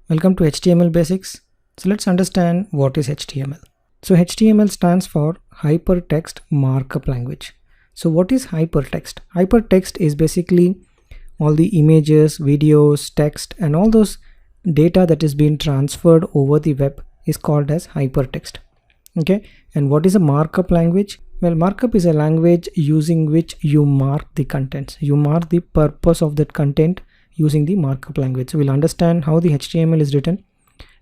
Welcome to HTML Basics. So let's understand what is HTML. So HTML stands for Hypertext Markup Language. So what is hypertext? Hypertext is basically all the images, videos, text and all those data that is being transferred over the web is called as hypertext. Okay, and what is a markup language? Well, markup is a language using which you mark the contents. You mark the purpose of that content using the markup language. So we'll understand how the HTML is written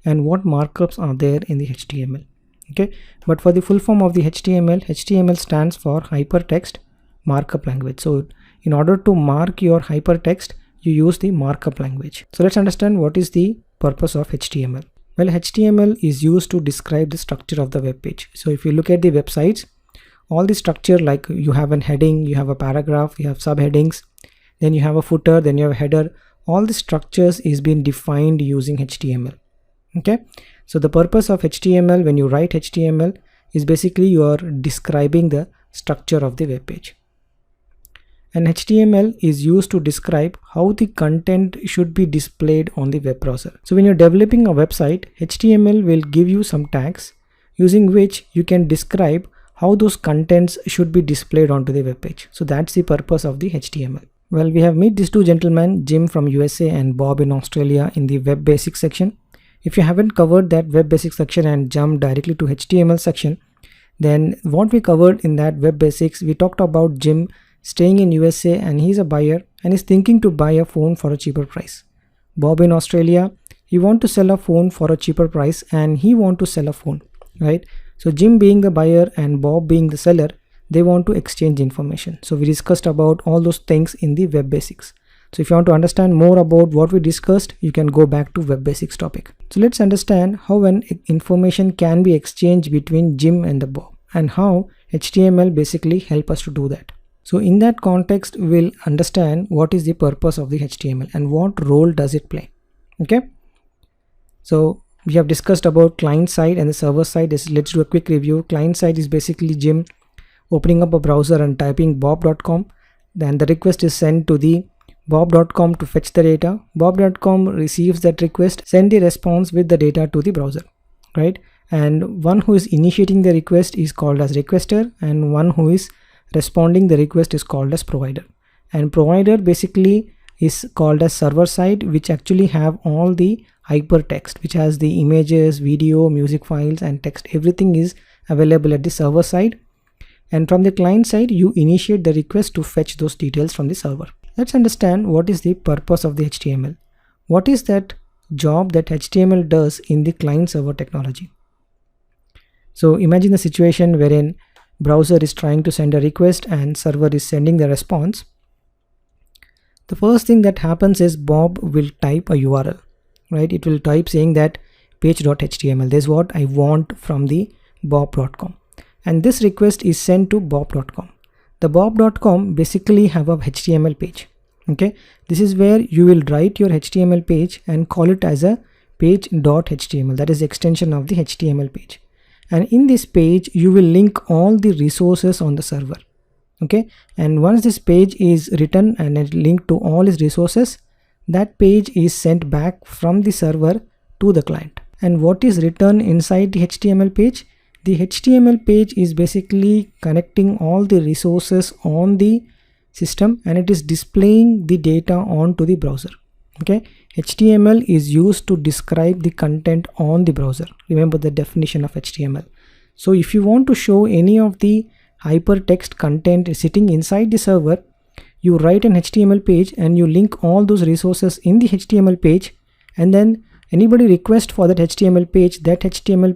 and what markups are there in the HTML. Okay, but for the full form of the HTML stands for Hypertext Markup Language. So in order to mark your hypertext, you use the markup language. So let's understand what is the purpose of HTML. Well, HTML is used to describe the structure of the web page. So if you look at the websites, all the structure, like you have a heading, you have a paragraph, you have subheadings, then you have a footer, then you have a header. All the structures is being defined using HTML. Okay, so the purpose of HTML, when you write HTML, is basically you are describing the structure of the web page. And HTML is used to describe how the content should be displayed on the web browser. So when you're developing a website, HTML will give you some tags using which you can describe how those contents should be displayed onto the web page. So that's the purpose of the HTML. Well, we have met these two gentlemen, Jim from USA and Bob in Australia, in the Web Basics section. If you haven't covered that Web Basics section and jumped directly to HTML section, then what we covered in that Web Basics, we talked about Jim staying in USA and he's a buyer and is thinking to buy a phone for a cheaper price. Bob in Australia, he want to sell a phone for a cheaper price and he want to sell a phone, right? So Jim being the buyer and Bob being the seller, they want to exchange information. So we discussed about all those things in the Web Basics. So if you want to understand more about what we discussed, you can go back to Web Basics topic. So let's understand how an information can be exchanged between Jim and the Bob and how HTML basically help us to do that. So in that context, we'll understand what is the purpose of the HTML and what role does it play. Okay. So we have discussed about client side and the server side. Let's do a quick review. Client side is basically Jim opening up a browser and typing bob.com. Then the request is sent to the bob.com to fetch the data. Bob.com receives that request, send the response with the data to the browser, right? And one who is initiating the request is called as requester, and one who is responding the request is called as provider. And provider basically is called as server side, which actually have all the hypertext, which has the images, video, music files and text. Everything is available at the server side. And from the client side, you initiate the request to fetch those details from the server. Let's understand what is the purpose of the HTML. What is that job that HTML does in the client server technology? So imagine a situation wherein browser is trying to send a request and server is sending the response. The first thing that happens is Bob will type a URL, right? It will type saying that page.html. This is what I want from the bob.com. And this request is sent to bob.com. The bob.com basically have a HTML page. Okay, this is where you will write your HTML page and call it as a page.html. That is the extension of the HTML page. And in this page, you will link all the resources on the server. Okay, and once this page is written and it linked to all its resources, that page is sent back from the server to the client. And what is written inside the HTML page? The HTML page is basically connecting all the resources on the system and it is displaying the data onto the browser. Okay, HTML is used to describe the content on the browser. Remember the definition of HTML. So if you want to show any of the hypertext content sitting inside the server, you write an HTML page and you link all those resources in the HTML page, and then anybody request for that HTML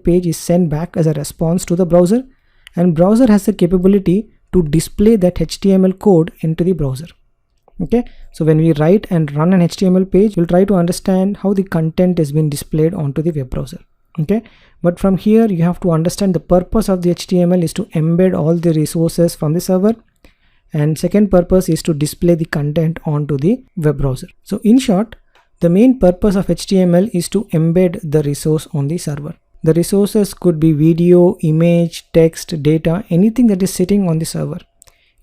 page is sent back as a response to the browser, and browser has the capability to display that HTML code into the browser. Okay, so when we write and run an HTML page, we'll try to understand how the content has been displayed onto the web browser. Okay, but from here you have to understand the purpose of the HTML is to embed all the resources from the server, and second purpose is to display the content onto the web browser. So in short, the main purpose of HTML is to embed the resource on the server. The resources could be video, image, text, data, anything that is sitting on the server.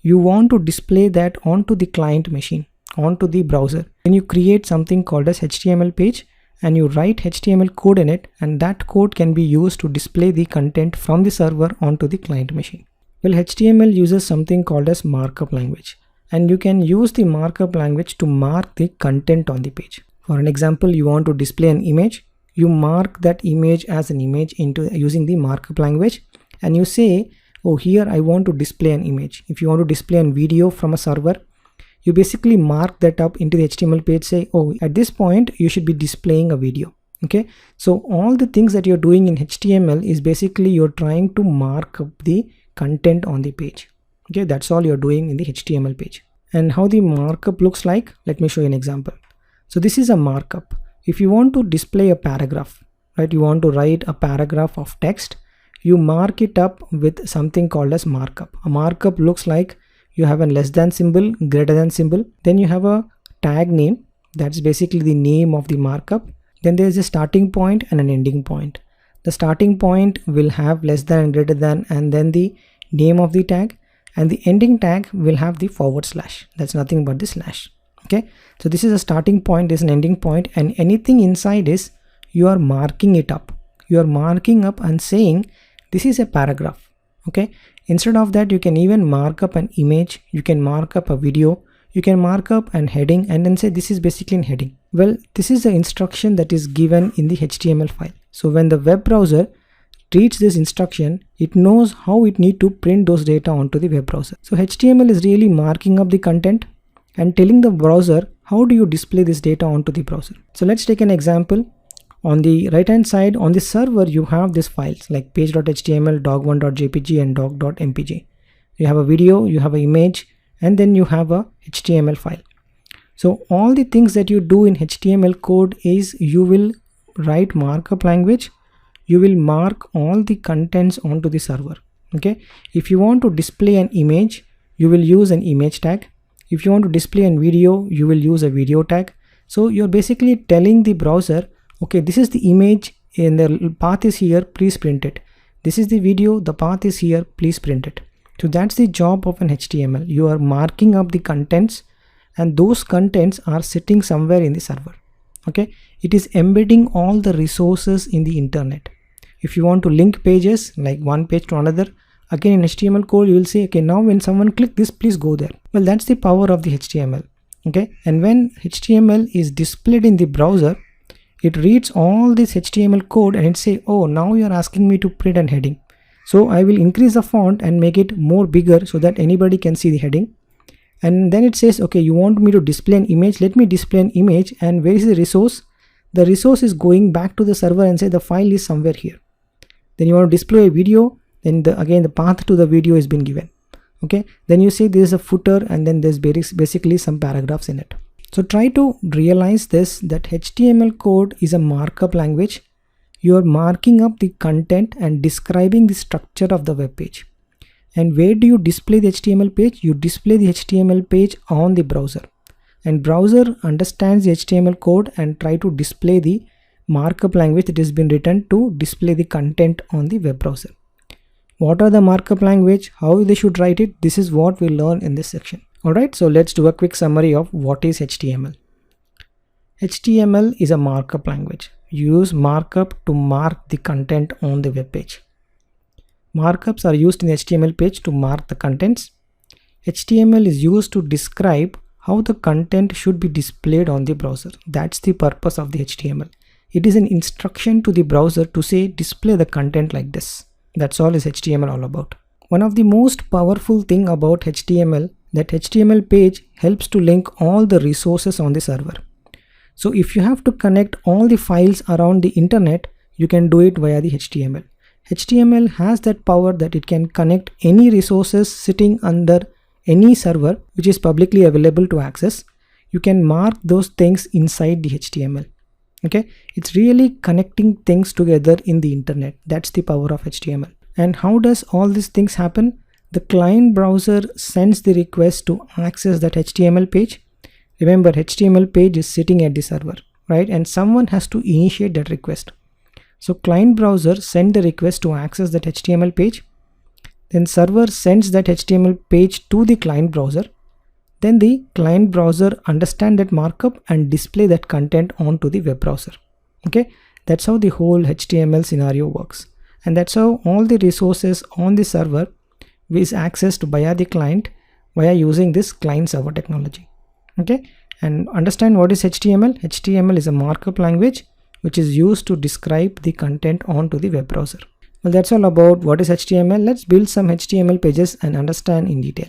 You want to display that onto the client machine, onto the browser. When you create something called as HTML page, and you write HTML code in it, and that code can be used to display the content from the server onto the client machine. Well, HTML uses something called as markup language, and you can use the markup language to mark the content on the page. For an example, you want to display an image, you mark that image as an image using the markup language, and you say, oh, here I want to display an image. If you want to display a video from a server, you basically mark that up into the HTML page, say, oh, at this point you should be displaying a video. Okay, so all the things that you're doing in HTML is basically you're trying to mark up the content on the page. Okay, that's all you're doing in the HTML page. And how the markup looks like, let me show you an example. So this is a markup. If you want to display a paragraph, right, you want to write a paragraph of text, you mark it up with something called as markup. A markup looks like you have a less than symbol, greater than symbol, then you have a tag name, that's basically the name of the markup. Then there is a starting point and an ending point. The starting point will have less than and greater than, and then the name of the tag, and the ending tag will have the /. That's nothing but the slash. Okay, so this is a starting point, this is an ending point, and anything inside is you are marking it up. You are marking up and saying this is a paragraph. Okay, instead of that, you can even mark up an image, you can mark up a video, you can mark up an heading and then say this is basically an heading. Well, this is the instruction that is given in the HTML file. So when the web browser reads this instruction, it knows how it need to print those data onto the web browser. So HTML is really marking up the content and telling the browser how do you display this data onto the browser. So let's take an example. On the right hand side on the server, you have these files like page.html, dog1.jpg and dog.mpg. You have a video, you have an image, and then you have a HTML file. So all the things that you do in HTML code is you will write markup language, you will mark all the contents onto the server. Okay, if you want to display an image, you will use an image tag. If you want to display a video, you will use a video tag. So you're basically telling the browser, okay, this is the image and the path is here, please print it. This is the video, the path is here, please print it. So that's the job of an HTML. You are marking up the contents, and those contents are sitting somewhere in the server. Okay, it is embedding all the resources in the internet. If you want to link pages like one page to another, again in HTML code you will say, okay, now when someone click this, please go there. Well, that's the power of the HTML. Okay, and when HTML is displayed in the browser, it reads all this HTML code and it say, oh, now you're asking me to print a heading. So I will increase the font and make it more bigger so that anybody can see the heading. And then it says, okay, you want me to display an image, let me display an image. And where is the resource? The resource is going back to the server and say the file is somewhere here. Then you want to display a video, then again the path to the video has been given. Okay, then you say there is a footer and then there's basically some paragraphs in it. So try to realize this, that HTML code is a markup language. You are marking up the content and describing the structure of the web page. And where do you display the HTML page? You display the HTML page on the browser. And browser understands the HTML code and try to display the markup language that has been written to display the content on the web browser. What are the markup language? How they should write it? This is what we'll learn in this section. Alright, so let's do a quick summary of what is HTML. HTML is a markup language. You use markup to mark the content on the web page. Markups are used in the HTML page to mark the contents. HTML is used to describe how the content should be displayed on the browser. That's the purpose of the HTML. It is an instruction to the browser to say display the content like this. That's all is HTML all about. One of the most powerful thing about HTML, that HTML page helps to link all the resources on the server. So if you have to connect all the files around the internet, you can do it via the HTML. HTML has that power that it can connect any resources sitting under any server which is publicly available to access. You can mark those things inside the HTML. Okay, it's really connecting things together in the internet. That's the power of HTML. And how does all these things happen? The client browser sends the request to access that HTML page. Remember, HTML page is sitting at the server, right? And someone has to initiate that request. So client browser send the request to access that HTML page. Then server sends that HTML page to the client browser. Then the client browser understand that markup and display that content onto the web browser. Okay, that's how the whole HTML scenario works, and that's how all the resources on the server is accessed via the client via using this client server technology. Okay, and understand what is HTML. HTML is a markup language which is used to describe the content onto the web browser. Well, that's all about what is HTML. Let's build some HTML pages and understand in detail.